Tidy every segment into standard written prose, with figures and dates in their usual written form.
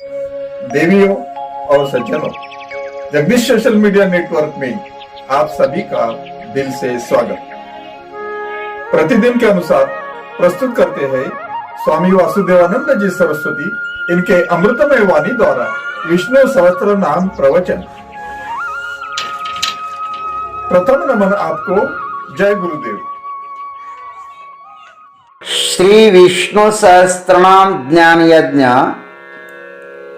देवियों और सज्जनों, जगदीश सोशल मीडिया नेटवर्क में आप सभी का दिल से स्वागत। प्रतिदिन के अनुसार प्रस्तुत करते हैं स्वामी वासुदेवानंद जी सरस्वती इनके अमृतमय वाणी द्वारा विष्णु सहस्त्र नाम प्रवचन। प्रथम नमन आपको। जय गुरुदेव। श्री विष्णु सहस्त्रनाम ज्ञान यज्ञ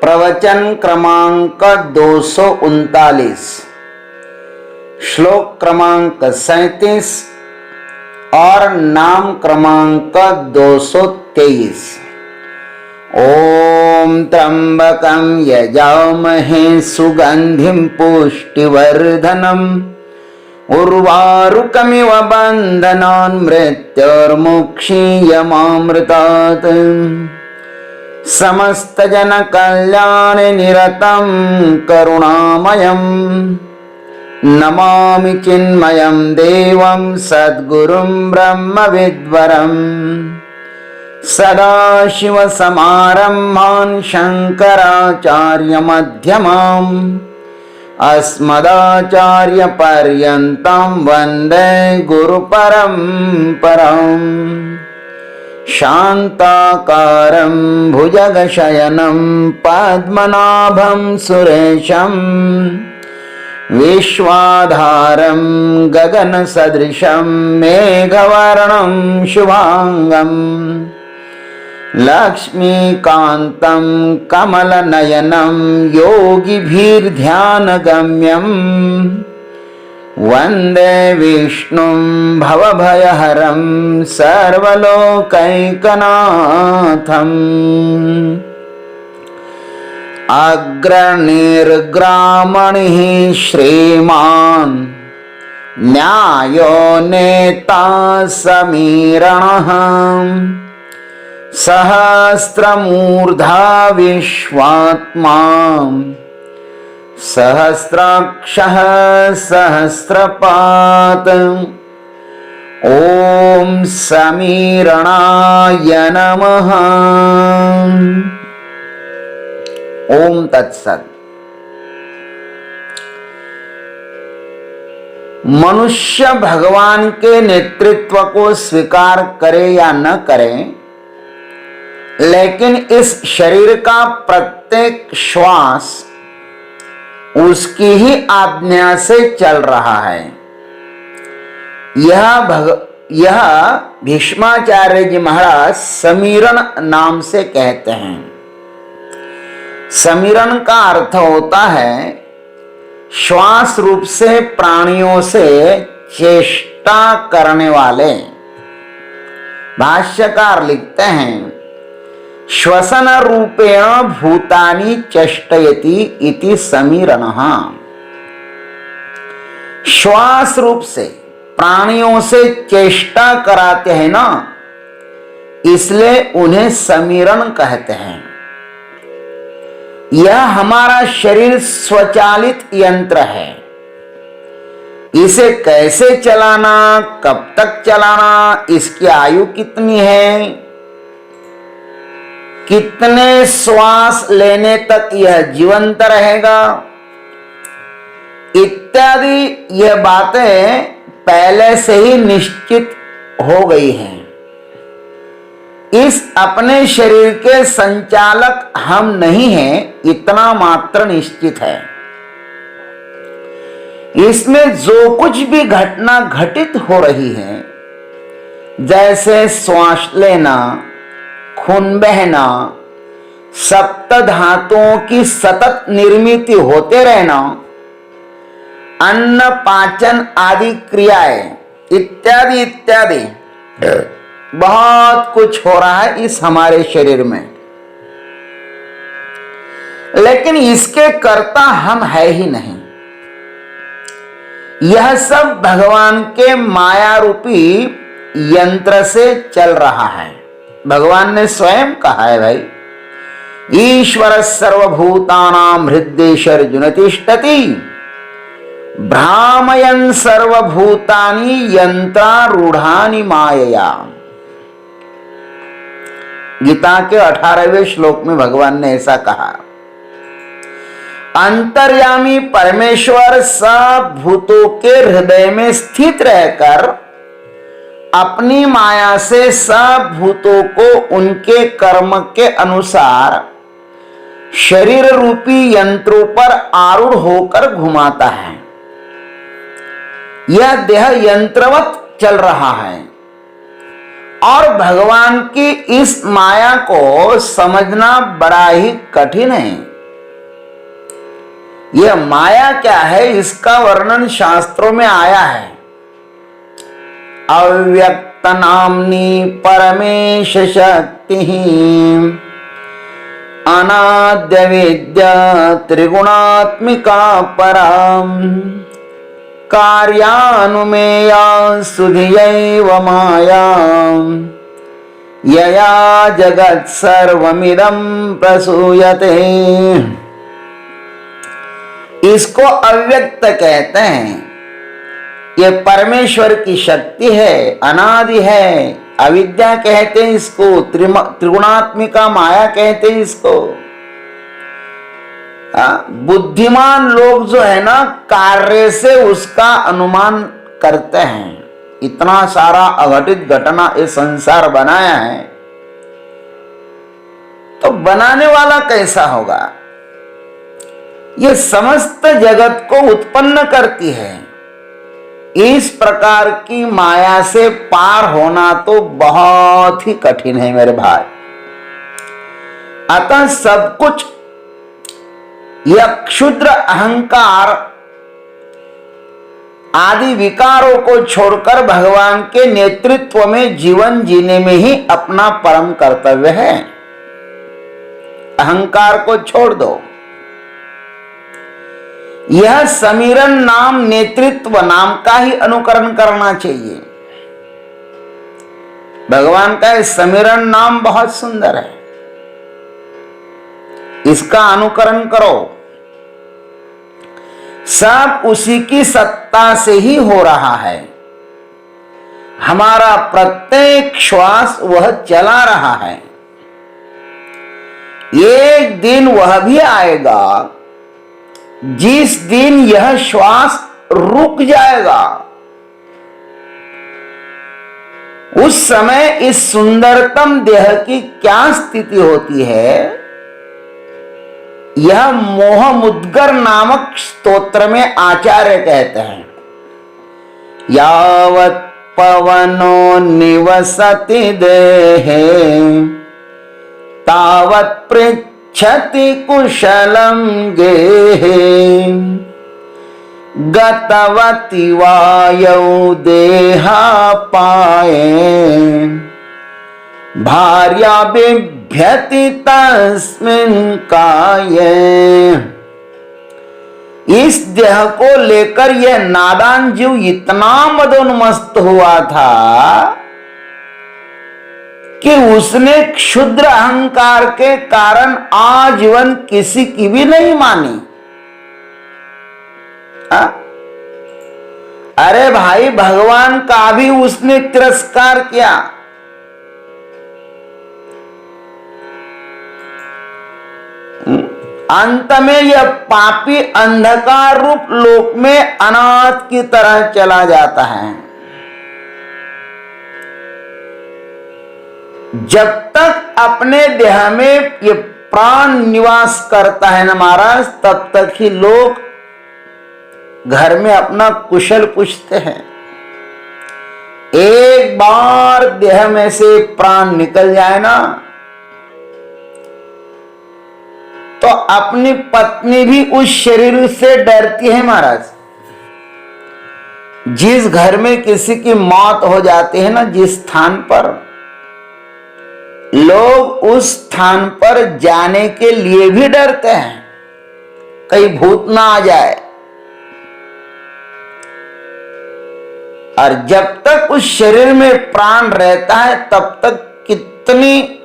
प्रवचन क्रमांक 239, श्लोक क्रमांक 37 और नाम क्रमांक 223। ओम त्र्यंबकं यजामहे सुगंधिं पुष्टिवर्धनम् उर्वारुकमिव बन्धनान् मृत्योर्मुक्षीयमामृतात्। समस्त जन कल्याण निरतं करुणामयं नमामि चिन्मयं देवं सद्गुरुं ब्रह्मविद्वरम्। सदाशिवसमारम्भान् शङ्कराचार्यमध्यमाम् अस्मदाचार्यपर्यन्तं वन्दे गुरुपरम्पराम्। शान्ताकारं भुजगशयनं पद्मनाभं सुरेशं विश्वाधारं गगनसदृशं मेघवर्णं शुभांगम् लक्ष्मीकान्तं कमलनयनं योगिभिर्ध्यानगम्यं वन्दे विष्णुं भवभयहरं सर्वलोकैकनाथम्। अग्रनिर्ग्रामणिः श्रीमान् न्यायो नेता समीरणः सहस्रमूर्धा विश्वात्मा सहस्राक्षः सहस्रपात्। ओम समीरणाय नमः। ओम तत्सत्। मनुष्य भगवान के नेतृत्व को स्वीकार करे या न करे, लेकिन इस शरीर का प्रत्येक श्वास उसकी ही आज्ञा से चल रहा है। यह भीष्माचार्य जी महाराज समीरण नाम से कहते हैं। समीरण का अर्थ होता है श्वास रूप से प्राणियों से चेष्टा करने वाले। भाष्यकार लिखते हैं, श्वसन रूपेण भूतानि चेष्टयति इति समीरणः। श्वास रूप से प्राणियों से चेष्टा कराते हैं ना, इसलिए उन्हें समीरण कहते हैं। यह हमारा शरीर स्वचालित यंत्र है। इसे कैसे चलाना, कब तक चलाना, इसकी आयु कितनी है, कितने श्वास लेने तक यह जीवंत रहेगा, इत्यादि यह बातें पहले से ही निश्चित हो गई हैं। इस अपने शरीर के संचालक हम नहीं हैं, इतना मात्र निश्चित है। इसमें जो कुछ भी घटना घटित हो रही है, जैसे श्वास लेना, खून बहना, सप्त धातुओं की सतत निर्मित होते रहना, अन्न पाचन आदि क्रियाएं इत्यादि इत्यादि बहुत कुछ हो रहा है इस हमारे शरीर में, लेकिन इसके कर्ता हम है ही नहीं। यह सब भगवान के माया रूपी यंत्र से चल रहा है। भगवान ने स्वयं कहा है, भाई ईश्वर सर्वभूतानां हृदयेषर्जुन तिष्ठति भ्रामयन् सर्वभूतानि यंत्रारूढ़ानि मायया। गीता के 18वें श्लोक में भगवान ने ऐसा कहा। अंतर्यामी परमेश्वर सब भूतों के हृदय में स्थित रहकर अपनी माया से सब भूतों को उनके कर्म के अनुसार शरीर रूपी यंत्रों पर आरूढ़ होकर घुमाता है। यह देह यंत्रवत चल रहा है और भगवान की इस माया को समझना बड़ा ही कठिन है। यह माया क्या है, इसका वर्णन शास्त्रों में आया है। अव्यक्त नाम्नी परमेश शक्ति अनाद्य विद्या त्रिगुणात्मिका पराम कार्यानुमेया सुधियैव माया यया जगत् सर्वमिदं प्रसूयते। इसको अव्यक्त कहते हैं। ये परमेश्वर की शक्ति है, अनादि है। अविद्या कहते हैं इसको, त्रिगुणात्मिका माया कहते हैं इसको। बुद्धिमान लोग जो है ना, कार्य से उसका अनुमान करते हैं। इतना सारा अघटित घटना ये संसार बनाया है, तो बनाने वाला कैसा होगा? ये समस्त जगत को उत्पन्न करती है। इस प्रकार की माया से पार होना तो बहुत ही कठिन है मेरे भाई। अतः सब कुछ यह क्षुद्र अहंकार आदि विकारों को छोड़कर भगवान के नेतृत्व में जीवन जीने में ही अपना परम कर्तव्य है। अहंकार को छोड़ दो। यह समीरण नाम, नेतृत्व नाम का ही अनुकरण करना चाहिए। भगवान का यह समीरण नाम बहुत सुंदर है, इसका अनुकरण करो। सब उसी की सत्ता से ही हो रहा है। हमारा प्रत्येक श्वास वह चला रहा है। एक दिन वह भी आएगा जिस दिन यह श्वास रुक जाएगा। उस समय इस सुंदरतम देह की क्या स्थिति होती है, यह मोह मुद्गर नामक स्तोत्र में आचार्य कहते हैं। यावत् पवनो निवसति देहे तावत् पृच्छति कुशलं गेहे गतवति वायौ देहापाये भार्या बिभ्यति तस्मिन् काये। इस देह को लेकर यह नादान जीव इतना मदोन्मस्त हुआ था कि उसने क्षुद्र अहंकार के कारण आजीवन किसी की भी नहीं मानी। अरे भाई, भगवान का भी उसने तिरस्कार किया। अंत में यह पापी अंधकार रूप लोक में अनाथ की तरह चला जाता है। जब तक अपने देह में ये प्राण निवास करता है ना महाराज, तब तक ही लोग घर में अपना कुशल पूछते हैं। एक बार देह में से प्राण निकल जाए ना, तो अपनी पत्नी भी उस शरीर से डरती है महाराज। जिस घर में किसी की मौत हो जाती है ना, जिस स्थान पर, लोग उस स्थान पर जाने के लिए भी डरते हैं, कहीं भूत ना आ जाए। और जब तक उस शरीर में प्राण रहता है, तब तक कितनी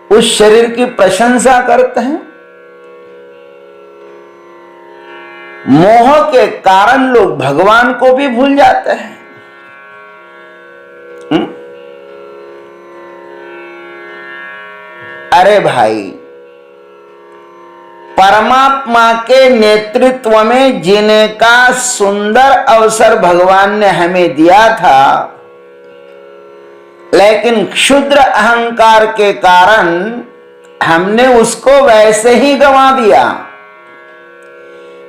उस शरीर की प्रशंसा करते हैं। मोह के कारण लोग भगवान को भी भूल जाते हैं। अरे भाई, परमात्मा के नेतृत्व में जीने का सुंदर अवसर भगवान ने हमें दिया था, लेकिन क्षुद्र अहंकार के कारण हमने उसको वैसे ही गंवा दिया।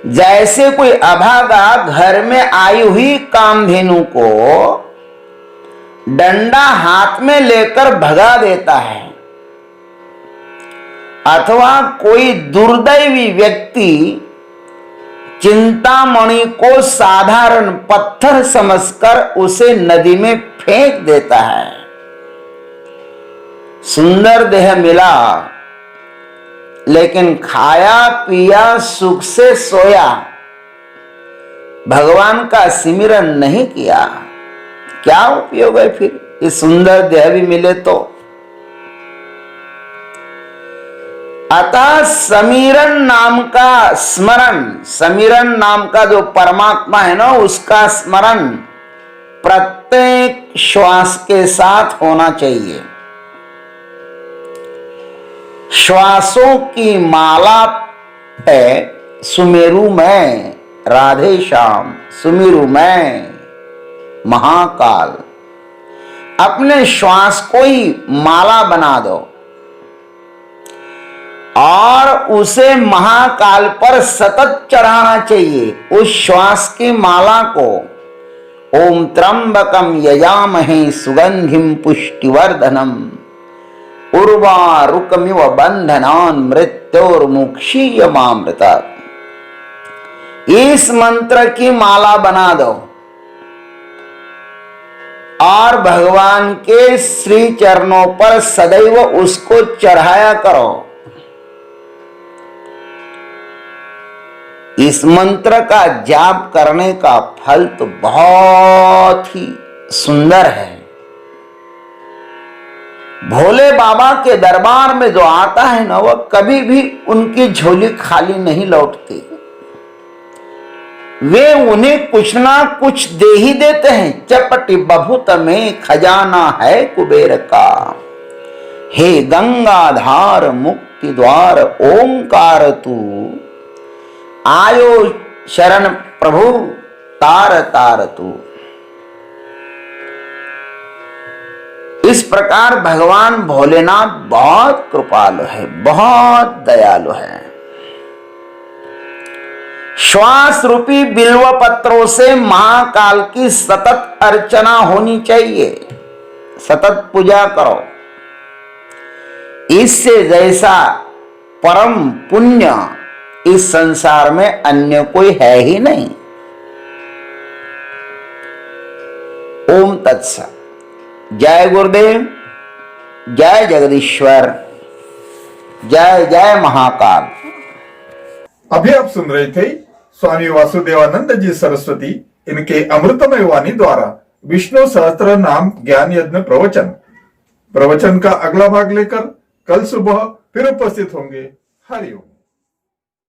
जैसे कोई अभागा घर में आई हुई कामधेनु को डंडा हाथ में लेकर भगा देता है, अथवा कोई दुर्दैवी व्यक्ति चिंतामणि को साधारण पत्थर समझकर उसे नदी में फेंक देता है। सुंदर देह मिला, लेकिन खाया पिया सुख से सोया, भगवान का सिमरन नहीं किया, क्या उपयोग है फिर? इस सुंदर देह भी मिले तो। अतः समीरन नाम का स्मरण, समीरन नाम का जो परमात्मा है ना, उसका स्मरण प्रत्येक श्वास के साथ होना चाहिए। श्वासों की माला है सुमेरु में राधे श्याम, सुमेरु में महाकाल। अपने श्वास को ही माला बना दो और उसे महाकाल पर सतत चढ़ाना चाहिए। उस श्वास की माला को ओम त्र्यंबकम यजामहे सुगंधिम पुष्टिवर्धनम उर्वारुकमिव बंधनान मृत्योर्मुक्षीयमामृता, इस मंत्र की माला बना दो और भगवान के श्री चरणों पर सदैव उसको चढ़ाया करो। इस मंत्र का जाप करने का फल तो बहुत ही सुंदर है। भोले बाबा के दरबार में जो आता है ना, वह कभी भी उनकी झोली खाली नहीं लौटती। वे उन्हें कुछ ना कुछ दे ही देते हैं। चपटी बभूत में खजाना है कुबेर का, हे गंगाधार मुक्ति द्वार ओंकार तू, आयो शरण प्रभु तार तार तू। इस प्रकार भगवान भोलेनाथ बहुत कृपालु है, बहुत दयालु है। श्वास रूपी बिल्व पत्रों से महाकाल की सतत अर्चना होनी चाहिए, सतत पूजा करो। इससे जैसा परम पुण्य इस संसार में अन्य कोई है ही नहीं। ओम तत्सत। जय गुरुदेव, जय जगदीश्वर, जय जय महाकाल। अभी आप सुन रहे थे स्वामी वासुदेवानंद जी सरस्वती इनके अमृतमय वाणी द्वारा विष्णु सहस्त्र नाम ज्ञान यज्ञ प्रवचन का अगला भाग लेकर कल सुबह फिर उपस्थित होंगे। हरिओम।